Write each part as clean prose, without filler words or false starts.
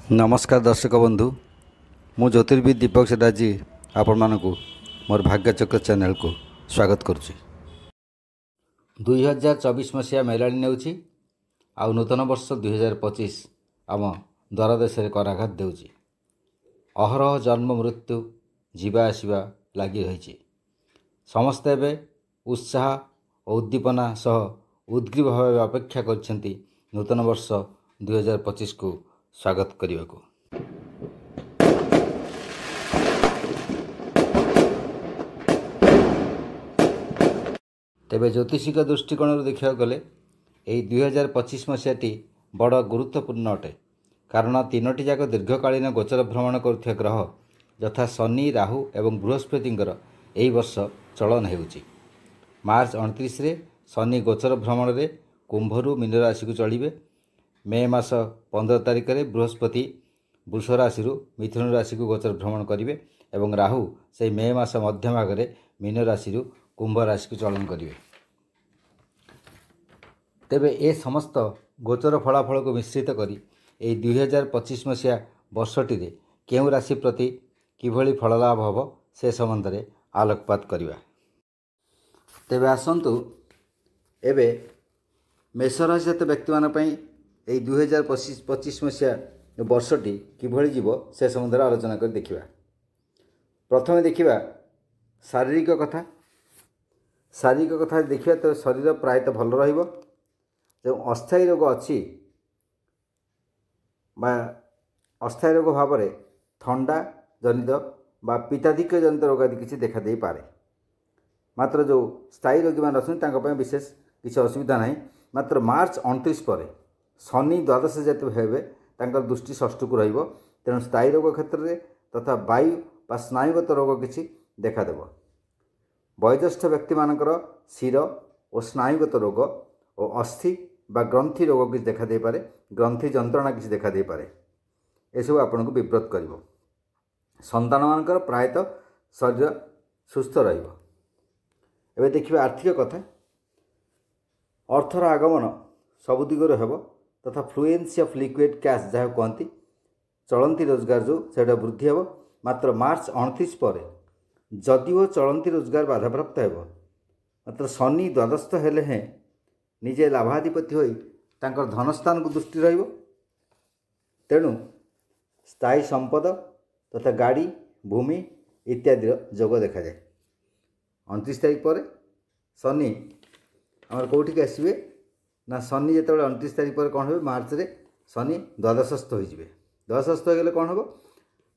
नमस्कार दर्शक बंधु मु ज्योतिर्विद दीपक सेठाजी आपण मानक मोर भाग्यचक्र चैनल को स्वागत करुच्ची। 2024 मसीहा मेलाणी नेउछि आउ नूतन वर्ष 2025 आम द्वार देश कराघात देउछि। अहरह जन्म मृत्यु जीवा आसवा लगी रही समस्ते एवं उत्साह और उद्दीपना सह उद्ग्रीव भाव अपेक्षा कर नूतन वर्ष 2025 को स्वागत करने को। तेबे ज्योतिषिक दृष्टिकोण देखा गले यही 2025 मसीहाटी बड़ गुरुत्वपूर्ण अटे, कारण तीनोटी जाक दीर्घकालीन गोचर भ्रमण करुवा ग्रह यथा शनि, राहु एवं बृहस्पतिंकर यही वर्ष चलन होउछि। मार्च 29 रे शनि गोचर भ्रमण रे कुंभरू मीन राशि को चलिए। मे मास 15 तारिख में बृहस्पति वृष राशि मिथुन राशि को गोचर भ्रमण करेंगे और राहु से मे मास मध्य भाग में मीन राशि कुंभ राशि को चलन करेंगे। तेबे ए समस्त गोचर फलाफल को मिश्रित करी 2025 मसीहा वर्षटी केउं राशि प्रति किभली फल लाभ हम से संबंध में आलोकपात करवा। तेबे आसंतु एबे मेष राशि व्यक्ति मानी यही 2025 मसीहा वर्षटी किभली जीव से संबंध में आलोचना कर देखिबा। प्रथमे देखिबा शारीरिक कथा। शारीरिक कथा देखिबा तो शरीर प्रायतः भल रहिबो। जो अस्थायी रोग अच्छी बा अस्थायी रोग भाव में थंडा जनित बा पित्ताधिक जनित रोग आदि किसी देखा दे पारे। मात्र जो स्थायी रोगी मान अच्छा विशेष किसी असुविधा नहीं। मात्र मार्च 29 पर शनि द्वादश जाति हेबे तांकर दृष्टि षष्ठ को रहिबो। तेणु स्थायी रोग क्षेत्र में तथा वायु बा स्नायुगत रोग किसी देखादेव। वयोज्येष्ठ व्यक्ति मानकर शिर और स्नायुगत रोग और अस्थि बा ग्रंथि रोग किसी देखा दे पारे। ग्रंथि जंत्रणा किसी देखा दे पारे। एसबू आपन को विब्रत करिवो। संतान मानकर प्रायतः शरीर सुस्थ रहिबो। एबे देखिबा आर्थिक कथा। अर्थर आगमन सबु दिगरे हेबो तथा फ्लुएंसी ऑफ लिक्विड कैश जहाँ कहती चलती रोजगार जो सेटा वृद्धि हेबो। मात्र मार्च 29 पर जदिओ चलती रोजगार बाधाप्राप्त हेबो, मात्र शनि द्वादस्थ हेले हैं निजे लाभाधिपति होई तांकर धनस्थान को दृष्टि रहिबो। तेणु स्थायी संपद तथा गाड़ी भूमि इत्यादि जोग देखा जाए। 29 तारिख पर शनि आमर कौटिक आसवे ना शनि जो 29 तारिख पर कौन हो मार्च रे शनि द्वादशस्थ हो। द्वादशस्थ हो गले कौन हो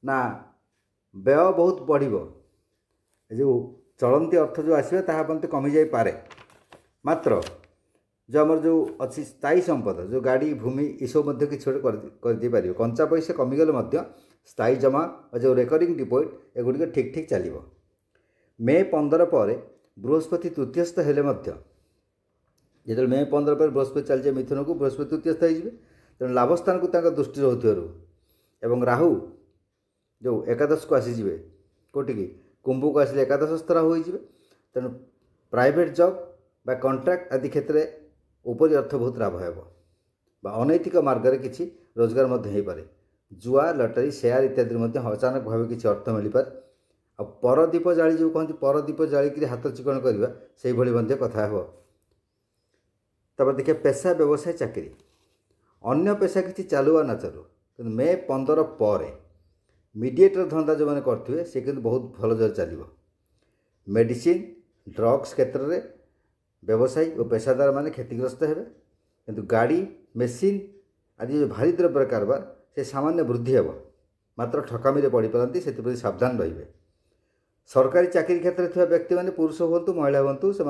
ना व्यय बहुत बढ़िबो। जो चलती अर्थ जो आसवे ताहा बंते कमी जाई पारे। मात्र जो आमर जो अच्छी स्थायी संपद जो गाड़ी भूमि इसो मध्य कि कर दे पारिबो। कंचा पैसा कमीगले मध्य स्थायी जमा और जो रेकरिंग डिपोजिट एगुड़िक ठीक ठीक चलिबो। मे 15 पर बृहस्पति तृतीयस्थ हेले मध्य जो मे 15 पर बृहस्पति चल जाए मिथुन को बृहस्पति तृतीयस्थ हो। तेणु लाभस्थान को दृष्टि रोथु राहु जो एकादश को आसीजे कौटिकी कुंभ को आसिले एकादशस्थ राहु हो। तेणु प्राइवेट जॉब बा कॉन्ट्रैक्ट आदि क्षेत्र में उपरी अर्थ बहुत लाभ हो। अनैतिक मार्ग में किसी रोजगार हो पारे। जुआ लटरी शेयर इत्यादि अचानक भाव किसी अर्थ मिल पारे। आ परदीप जाली जो कहते परदीप जालिक हाथ चिकण करवा से भाई कथा हो। तब देखिए पेशा व्यवसाय चाकरी अन्य पेशा किसी चालू वा न चालू कि मे 15 पर मीडिएटर धंदा जो मैंने करेंगे सी कि बहुत भल जर चलो। मेडिसिन ड्रग्स क्षेत्र में व्यवसायी और पेशादार माने क्षतिग्रस्त हेबे। किंतु गाड़ी मेसीन आदि जो भारी द्रव्य कारबार से सामान्य वृद्धि हेब। मात्र ठकामी पड़ पारती से सावधान रहिबे। सरकारी चाकरी क्षेत्र में व्यक्ति माने पुरुष हूँ महिला हूँ से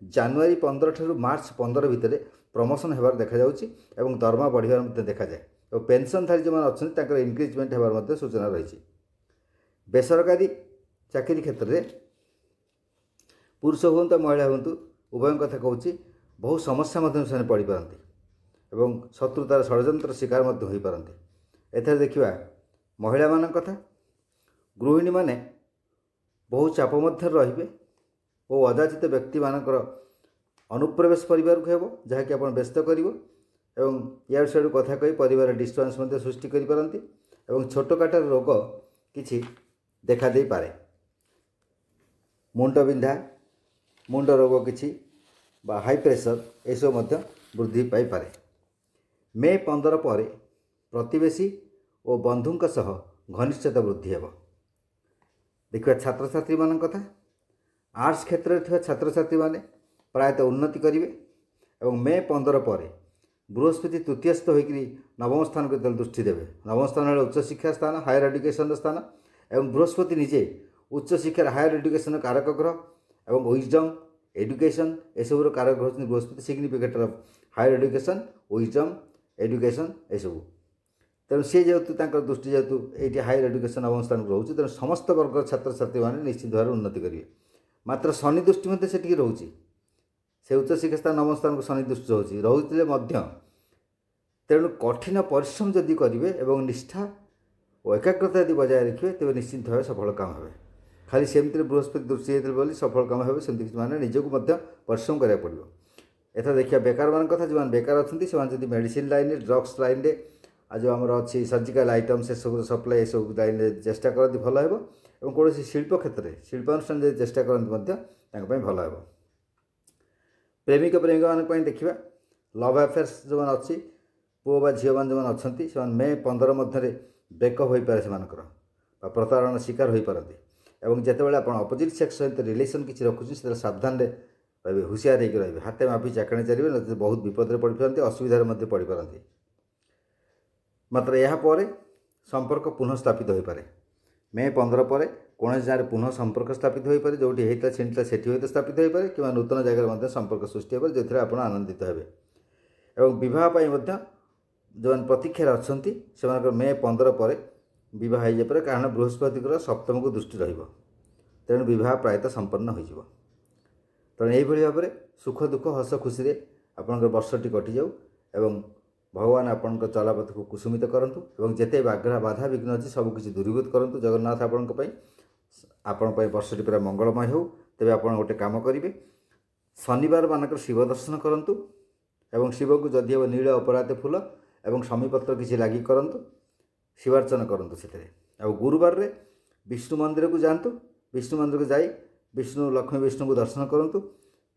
जनवरी 15 ठू मार्च 15 भितर प्रमोशन होबार देखा जाउछि एवं दरमा बढ़िबार देखा जाए और पेंशनधारी जो अच्छे इनक्रिजमेंट होबार सूचना रही। बेसरकारी चाकरी क्षेत्र में पुरुष हूँ महिला हूँ उभय कथा कहूँ बहु समस्या से पड़ पारती एवं शत्रुतार षड्यंत्र शिकार हो पारती। एथर देखिबा महिला मान कथा। गृहिणी माने बहु चाप मध्य रहिबे और अजाचित व्यक्ति मानकर अनुप्रवेश परिवार को हेबो जहाँकि आप व्यस्त करिवो ଏବଂ ଇଆଡ଼ୁ ସିଆଡ଼ୁ କଥା କହି ପରିବାର ଡିଷ୍ଟର୍ବାନ୍ସ ମଧ୍ୟ ସୃଷ୍ଟି କରିପାରନ୍ତି ଏବଂ ଛୋଟକାଟର ରୋଗ କିଛି ଦେଖାଦେଇପାରେ। ମୁଣ୍ଡ ବିନ୍ଧା, ମୁଣ୍ଡ ରୋଗ କିଛି ବା ହାଇ ପ୍ରେସର ଏସବୁ ମଧ୍ୟ ବୃଦ୍ଧି ପାଇପାରେ। ମେ 15 ପରେ ପ୍ରତିବେଶୀ ଓ ବନ୍ଧୁଙ୍କ ସହ ଘନିଷ୍ଠତା ବୃଦ୍ଧି ହେବ। ଦେଖିବା ଛାତ୍ରଛାତ୍ରୀମାନଙ୍କ କଥା। ଆର୍ଟ୍ସ କ୍ଷେତ୍ରରେ ଥିବା ଛାତ୍ରଛାତ୍ରୀମାନେ ପ୍ରାୟତଃ ଉନ୍ନତି କରିବେ ଏବଂ ମେ 15 ପରେ ବୃହସ୍ପତି ତୃତୀୟସ୍ଥ ହୋଇକରି ନବମ ସ୍ଥାନକୁ ଯେତେବେଳେ ଦୃଷ୍ଟି ଦେବେ, ନବମ ସ୍ଥାନ ହେଲା ଉଚ୍ଚଶିକ୍ଷା ସ୍ଥାନ, ହାୟର ଏଡୁକେସନର ସ୍ଥାନ ଏବଂ ବୃହସ୍ପତି ନିଜେ ଉଚ୍ଚଶିକ୍ଷାର ହାୟର ଏଡୁକେସନର କାରକ ଗ୍ରହ ଏବଂ ୱିଜଡମ୍ ଏଡୁକେସନ୍ ଏସବୁର କାରକ ଗ୍ରହ ହେଉଛନ୍ତି ବୃହସ୍ପତି, significator of higher education, wisdom, education ଏସବୁ। ତେଣୁ ସେ ଯେହେତୁ ତାଙ୍କର ଦୃଷ୍ଟି ଯେହେତୁ ଏଇଠି ହାୟର ଏଡୁକେସନ୍ ନବମ ସ୍ଥାନକୁ ରହୁଛି, ତେଣୁ ସମସ୍ତ ବର୍ଗର ଛାତ୍ରଛାତ୍ରୀମାନେ ନିଶ୍ଚିତ ଭାବରେ ଉନ୍ନତି କରିବେ। ମାତ୍ର ଶନି ଦୃଷ୍ଟି ମଧ୍ୟ ସେଠିକି ରହୁଛି, ସେ ଉଚ୍ଚଶିକ୍ଷା ସ୍ଥାନ ନବମ ସ୍ଥାନକୁ ଶନି ଦୃଷ୍ଟି ରହୁଥିଲେ ମଧ୍ୟ, ତେଣୁ କଠିନ ପରିଶ୍ରମ ଯଦି କରିବେ ଏବଂ ନିଷ୍ଠା ଓ ଏକାଗ୍ରତା ଯଦି ବଜାୟ ରଖିବେ ତେବେ ନିଶ୍ଚିତ ଭାବେ ସଫଳ କାମ ହେବେ। ଖାଲି ସେମିତିରେ ବୃହସ୍ପତି ଦୃଷ୍ଟି ହେଇଥିଲେ ବୋଲି ସଫଳ କାମ ହେବେ ସେମିତି କିଛି ମାନେ ନିଜକୁ ମଧ୍ୟ ପରିଶ୍ରମ କରିବାକୁ ପଡ଼ିବ। ଏଥର ଦେଖିବା ବେକାରମାନଙ୍କ କଥା। ଯେଉଁମାନେ ବେକାର ଅଛନ୍ତି ସେମାନେ ଯଦି ମେଡ଼ିସିନ ଲାଇନ୍ରେ, ଡ୍ରଗ୍ସ ଲାଇନ୍ରେ, ଆଉ ଯେଉଁ ଆମର ଅଛି ସର୍ଜିକାଲ ଆଇଟମ୍ ସେସବୁର ସପ୍ଲାଏ ଏସବୁ ଲାଇନ୍ରେ ଚେଷ୍ଟା କରନ୍ତି ଭଲ ହେବ ଏବଂ କୌଣସି ଶିଳ୍ପ କ୍ଷେତ୍ରରେ ଶିଳ୍ପାନୁଷ୍ଠାନ ଯଦି ଚେଷ୍ଟା କରନ୍ତି ମଧ୍ୟ ତାଙ୍କ ପାଇଁ ଭଲ ହେବ। ପ୍ରେମିକ ପ୍ରେମିକାମାନଙ୍କ ପାଇଁ ଦେଖିବା ଲଭ୍ ଆଫେୟାର୍ସ ଯେଉଁମାନେ ଅଛି, ପୁଅ ବା ଝିଅମାନେ ଯେଉଁମାନେ ଅଛନ୍ତି ସେମାନେ ମେ 15 ମଧ୍ୟରେ ବ୍ରେକଅପ୍ ହୋଇପାରେ ସେମାନଙ୍କର ବା ପ୍ରତାରଣା ଶିକାର ହୋଇପାରନ୍ତି ଏବଂ ଯେତେବେଳେ ଆପଣ ଅପୋଜିଟ୍ ସେକ୍ସ ସହିତ ରିଲେସନ୍ କିଛି ରଖୁଛନ୍ତି ସେତେବେଳେ ସାବଧାନରେ ରହିବେ, ହୁସିଆର ହେଇକି ରହିବେ, ହାତେ ମାପି ଚାକଣେ ଚାଲିବେ, ନଚେତ ବହୁତ ବିପଦରେ ପଡ଼ିପାରନ୍ତି, ଅସୁବିଧାରେ ମଧ୍ୟ ପଡ଼ିପାରନ୍ତି। ମାତ୍ର ଏହାପରେ ସମ୍ପର୍କ ପୁନଃ ସ୍ଥାପିତ ହୋଇପାରେ। ମେ 15 ପରେ କୌଣସି ଜାଗାରେ ପୁନଃ ସମ୍ପର୍କ ସ୍ଥାପିତ ହୋଇପାରେ, ଯେଉଁଠି ହେଇଥିଲା ଛିଣ୍ଡିଥିଲା ସେଠି ହୁଏତ ସ୍ଥାପିତ ହୋଇପାରେ କିମ୍ବା ନୂତନ ଜାଗାରେ ମଧ୍ୟ ସମ୍ପର୍କ ସୃଷ୍ଟି ହୋଇପାରେ, ଯେଉଁଥିରେ ଆପଣ ଆନନ୍ଦିତ ହେବେ। ଏବଂ ବିବାହ ପାଇଁ ମଧ୍ୟ ଯେଉଁମାନେ ପ୍ରତୀକ୍ଷାରେ ଅଛନ୍ତି ସେମାନଙ୍କର ମେ 15 ପରେ ବିବାହ ହୋଇଯାଇପାରେ, କାରଣ ବୃହସ୍ପତିଙ୍କର ସପ୍ତମକୁ ଦୃଷ୍ଟି ରହିବ, ତେଣୁ ବିବାହ ପ୍ରାୟତଃ ସମ୍ପନ୍ନ ହୋଇଯିବ। ତେଣୁ ଏହିଭଳି ଭାବରେ ସୁଖ ଦୁଃଖ ହସ ଖୁସିରେ ଆପଣଙ୍କର ବର୍ଷଟି କଟିଯାଉ ଏବଂ ଭଗବାନ ଆପଣଙ୍କ ଚଲାପଥକୁ କୁସୁମିତ କରନ୍ତୁ ଏବଂ ଯେତେ ବାଧା ବିଘ୍ନ ଅଛି ସବୁକିଛି ଦୂରୀଭୂତ କରନ୍ତୁ। ଜଗନ୍ନାଥ ଆପଣଙ୍କ ପାଇଁ ବର୍ଷଟି ପୁରା ମଙ୍ଗଳମୟ ହେଉ। ତେବେ ଆପଣ ଗୋଟେ କାମ କରିବେ, ଶନିବାର ମାନଙ୍କର ଶିବ ଦର୍ଶନ କରନ୍ତୁ ଏବଂ ଶିବଙ୍କୁ ଯଦି ହେବ ନୀଳ ଅପରାଧ ଫୁଲ ଏବଂ ଶମୀପତ୍ର କିଛି ଲାଗି କରନ୍ତୁ, ଶିବାର୍ଚ୍ଚନା କରନ୍ତୁ ସେଥିରେ। ଆଉ ଗୁରୁବାରରେ ବିଷ୍ଣୁ ମନ୍ଦିରକୁ ଯାଆନ୍ତୁ, ବିଷ୍ଣୁ ମନ୍ଦିରକୁ ଯାଇ ଲକ୍ଷ୍ମୀ ବିଷ୍ଣୁଙ୍କୁ ଦର୍ଶନ କରନ୍ତୁ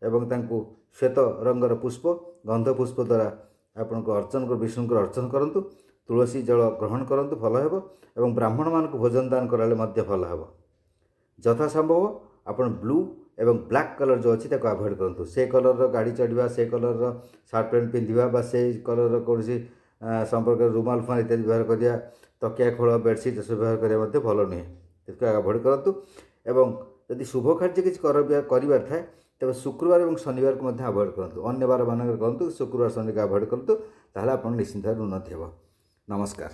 ଏବଂ ତାଙ୍କୁ ଶ୍ୱେତ ରଙ୍ଗର ପୁଷ୍ପ, ଗନ୍ଧ ପୁଷ୍ପ ଦ୍ୱାରା ଆପଣଙ୍କୁ ବିଷ୍ଣୁଙ୍କର ଅର୍ଚ୍ଚନା କରନ୍ତୁ। ତୁଳସୀ ଜଳ ଗ୍ରହଣ କରନ୍ତୁ, ଭଲ ହେବ ଏବଂ ବ୍ରାହ୍ମଣମାନଙ୍କୁ ଭୋଜନ ଦାନ କରାଇଲେ ମଧ୍ୟ ଭଲ ହେବ। ଯଥାସମ୍ଭବ ଆପଣ ବ୍ଲୁ ଏବଂ ବ୍ଲାକ୍ କଲର୍ ଯେଉଁ ଅଛି ତାକୁ ଆଭଏଡ଼ କରନ୍ତୁ। ସେ କଲର୍ର ଗାଡ଼ି ଚଢ଼ିବା, ସେ କଲର୍ର ସାର୍ଟ ପ୍ୟାଣ୍ଟ ପିନ୍ଧିବା ବା ସେ କଲର୍ର କୌଣସି ସମ୍ପର୍କରେ ରୁମାଲ ଫୁମାଲ ଇତ୍ୟାଦି ବ୍ୟବହାର କରିବା, ତକିଆ ଖୋଳ, ବେଡ଼ସିଟ୍ ଏସବୁ ବ୍ୟବହାର କରିବା ମଧ୍ୟ ଭଲ ନୁହେଁ, ସେଥିକୁ ଆଭଏଡ଼ କରନ୍ତୁ। ଏବଂ ଯଦି ଶୁଭ କାର୍ଯ୍ୟ କିଛି କରିବାର ଥାଏ ତେବେ ଶୁକ୍ରବାର ଏବଂ ଶନିବାରକୁ ମଧ୍ୟ ଆଭଏଡ଼ କରନ୍ତୁ। ଅନ୍ୟ ବାରମାନଙ୍କରେ କରନ୍ତୁ, ଶୁକ୍ରବାର ଶନିକୁ ଆଭଏଡ଼ କରନ୍ତୁ, ତାହେଲେ ଆପଣ ନିଶ୍ଚିନ୍ତ ଭାବରେ ଉନ୍ନତି ହେବ। ନମସ୍କାର।